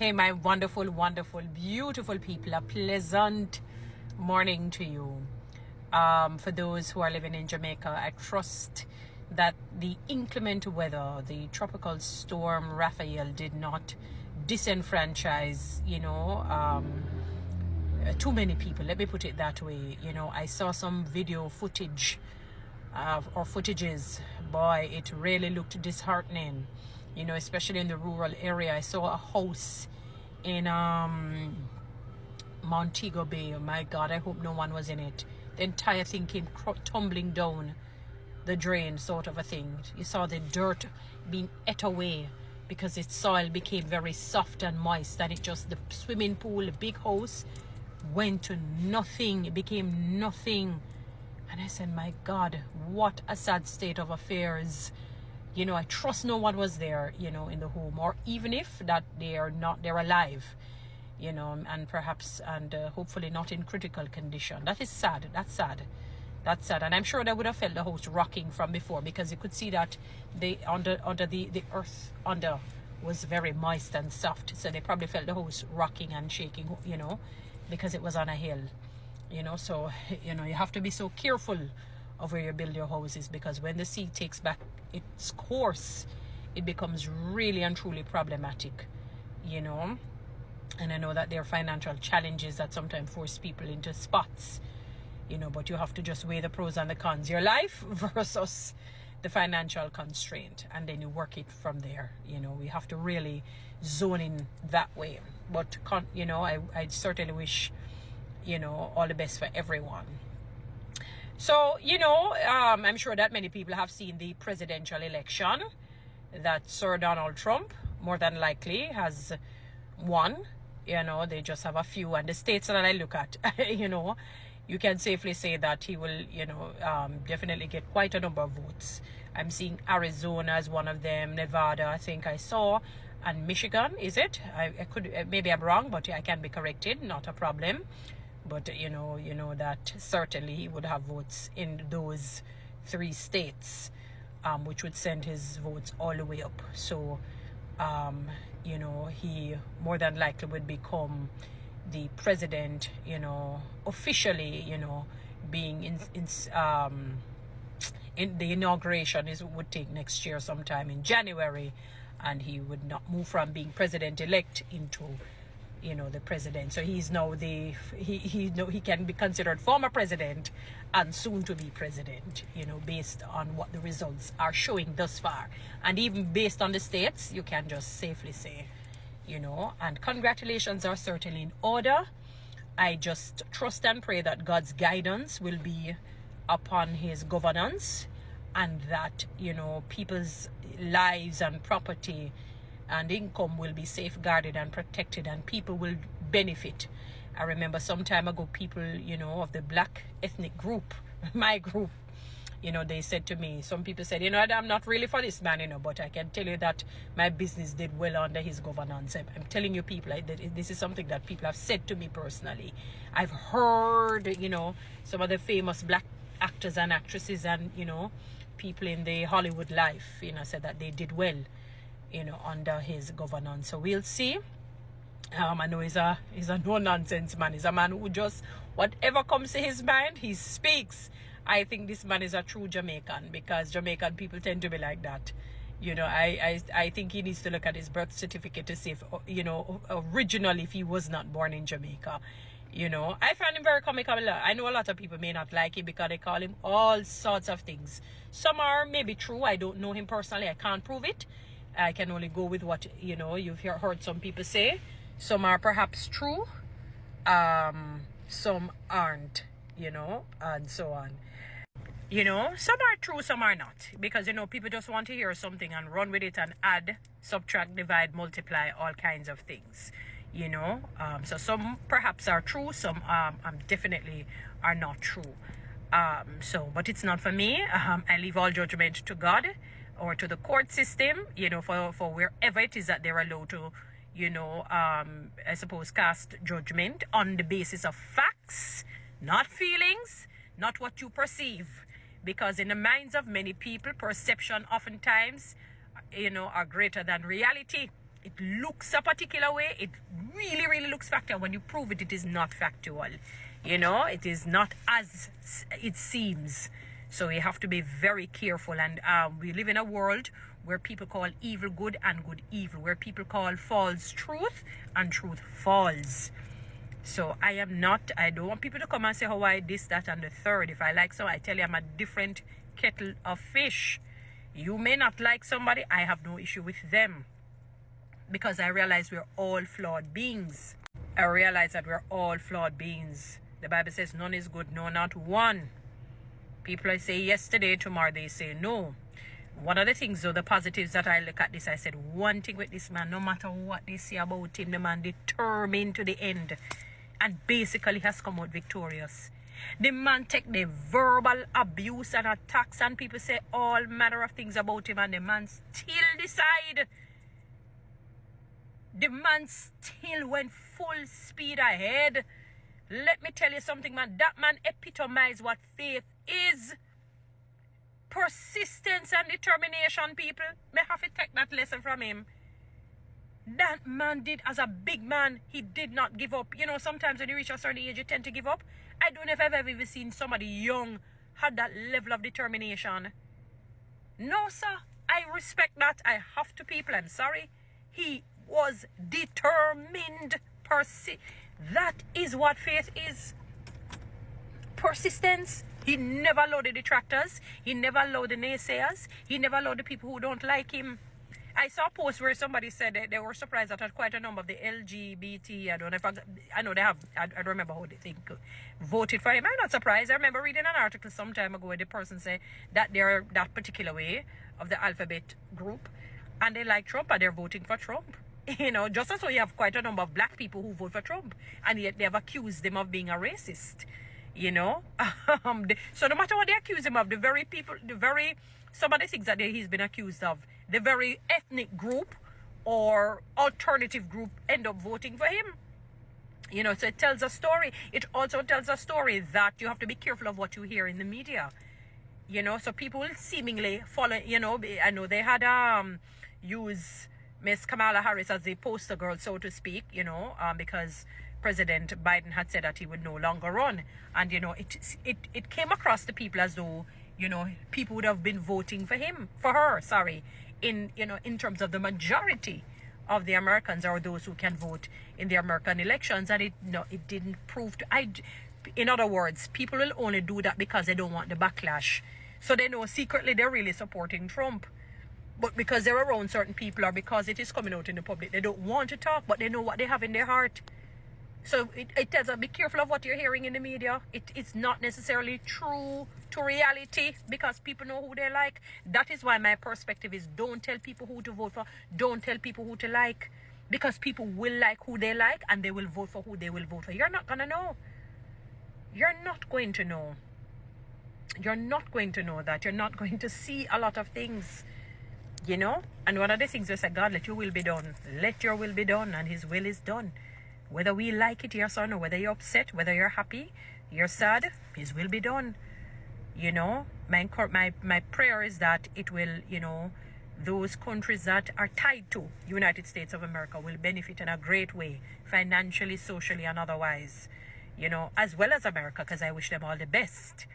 Hey, my wonderful, wonderful, beautiful people. A pleasant morning to you. For those who are living in Jamaica, I trust that the inclement weather, the tropical storm Raphael, did not disenfranchise, too many people. Let me put it that way. I saw some video footage or footages. Boy, it really looked disheartening. Especially in the rural area. I saw a house in Montego Bay. Oh my God, I hope no one was in it. The entire thing came tumbling down the drain, sort of a thing. You saw the dirt being ate away because its soil became very soft and moist, and the swimming pool, the big house, went to nothing. It became nothing. And I said, my God, what a sad state of affairs. I trust no one was there, in the home, or even if that they're alive, and perhaps, and hopefully not in critical condition. That is sad. That's sad. And I'm sure they would have felt the house rocking from before, because you could see that the earth under was very moist and soft. So they probably felt the house rocking and shaking, because it was on a hill, so, you have to be so careful of where you build your houses, because when the sea takes back its course, it becomes really and truly problematic, and I know that there are financial challenges that sometimes force people into spots, but you have to just weigh the pros and the cons, your life versus the financial constraint, and then you work it from there. We have to really zone in that way. But I certainly wish all the best for everyone. So, I'm sure that many people have seen the presidential election, that Sir Donald Trump more than likely has won. They just have a few, and the states that I look at, you can safely say that he will, definitely get quite a number of votes. I'm seeing Arizona as one of them, Nevada, I think I saw, and Michigan, is it? I could, maybe I'm wrong, but I can be corrected, not a problem. But that certainly he would have votes in those three states, which would send his votes all the way up. So, he more than likely would become the president, officially, being in the inauguration would take next year sometime in January, and he would not move from being president-elect into the president. So he's now he can be considered former president and soon to be president, based on what the results are showing thus far. And even based on the states, you can just safely say, and congratulations are certainly in order. I just trust and pray that God's guidance will be upon his governance, and that, people's lives and property and income will be safeguarded and protected, and people will benefit. I remember some time ago, people, of the black ethnic group, my group, they said to me, some people said, I'm not really for this man, but I can tell you that my business did well under his governance. I'm telling you, people, this is something that people have said to me personally. I've heard, some of the famous black actors and actresses and, people in the Hollywood life, said that they did well, under his governance. So we'll see. I know he's a no-nonsense man. He's a man who just, whatever comes to his mind, he speaks. I think this man is a true Jamaican, because Jamaican people tend to be like that. I think he needs to look at his birth certificate to see if, originally, if he was not born in Jamaica. I find him very comical. I know a lot of people may not like him because they call him all sorts of things. Some are maybe true. I don't know him personally. I can't prove it. I can only go with what, you've heard some people say. Some are perhaps true. Some aren't, and so on. Some are true, some are not. Because, people just want to hear something and run with it and add, subtract, divide, multiply, all kinds of things. So some perhaps are true, some definitely are not true. But it's not for me. I leave all judgment to God, or to the court system, for wherever it is that they're allowed to, I suppose, cast judgment on the basis of facts, not feelings, not what you perceive. Because in the minds of many people, perception oftentimes, are greater than reality. It looks a particular way. It really, really looks factual. When you prove it, it is not factual. You know, it is not as it seems. So you have to be very careful. And we live in a world where people call evil good and good evil, where people call false truth and truth false. So I don't want people to come and say, how I this, that, and the third. If I like so, I tell you I'm a different kettle of fish. You may not like somebody. I have no issue with them, because I realize we're all flawed beings. I realize that we're all flawed beings. The Bible says none is good, no, not one. People say yesterday, tomorrow they say no. One of the things, though, the positives that I look at this, I said one thing with this man, no matter what they say about him, the man determined to the end and basically has come out victorious. The man take the verbal abuse and attacks, and people say all manner of things about him, and the man still decide. The man still went full speed ahead. Let me tell you something, man. That man epitomized what faith is. Persistence and determination, people. May have to take that lesson from him. That man did, as a big man, he did not give up. You know, sometimes when you reach a certain age, you tend to give up. I don't know if I've ever seen somebody young had that level of determination. No, sir. I respect that. I have to, people. I'm sorry. He was determined. That is what faith is. Persistence. He never allowed the detractors. He never allowed the naysayers. He never allowed the people who don't like him. I saw a post where somebody said that they were surprised that quite a number of the LGBT, I don't know if I know they have, I don't remember how they think, voted for him. I'm not surprised. I remember reading an article some time ago where the person said that they're that particular way of the alphabet group and they like Trump and they're voting for Trump. You know, just as so you have quite a number of black people who vote for Trump, and yet they have accused him of being a racist. You know, so no matter what they accuse him of, some of the things that he's been accused of, the very ethnic group or alternative group end up voting for him. You know, so it tells a story. It also tells a story that you have to be careful of what you hear in the media. You know, so people will seemingly follow, you know, I know they had use Miss Kamala Harris as the poster girl, so to speak, you know, because President Biden had said that he would no longer run. And, you know, it came across to people as though, you know, people would have been voting for her, in, you know, in terms of the majority of the Americans or those who can vote in the American elections. And it didn't prove to, in other words, people will only do that because they don't want the backlash. So they know secretly they're really supporting Trump. But because they're around certain people or because it is coming out in the public, they don't want to talk, but they know what they have in their heart. So it tells us, be careful of what you're hearing in the media. It's not necessarily true to reality because people know who they like. That is why my perspective is don't tell people who to vote for. Don't tell people who to like. Because people will like who they like and they will vote for who they will vote for. You're not going to know. You're not going to know. You're not going to know that. You're not going to see a lot of things. You know? And one of the things we say, God, let your will be done. Let your will be done, and his will is done. Whether we like it, yes or no, whether you're upset, whether you're happy, you're sad, his will be done. You know, my prayer is that it will, you know, those countries that are tied to the United States of America will benefit in a great way, financially, socially, and otherwise, you know, as well as America, because I wish them all the best.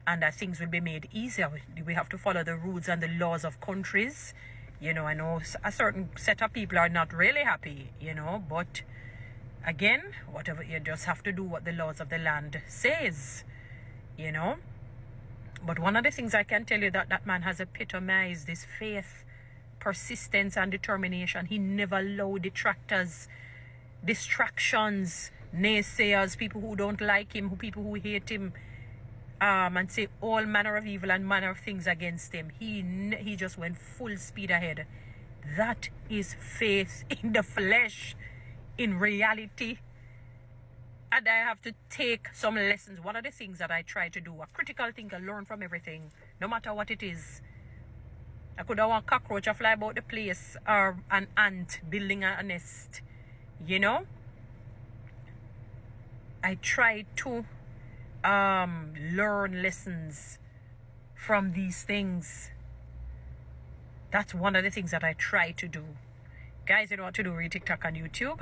And that things will be made easier. We have to follow the rules and the laws of countries. You know, I know a certain set of people are not really happy, you know, but again, whatever, you just have to do what the laws of the land says, you know. But one of the things I can tell you that man has epitomized is faith, persistence, and determination. He never allowed detractors, distractions, naysayers, people who don't like him, people who hate him, and say all manner of evil and manner of things against him. He just went full speed ahead. That is faith in the flesh. In reality. And I have to take some lessons. One of the things that I try to do, a critical thinker, learn from everything, no matter what it is. I could have one cockroach fly about the place, or an ant building a nest, you know. I try to learn lessons from these things. That's one of the things that I try to do. Guys, you know what to do. Read TikTok and YouTube.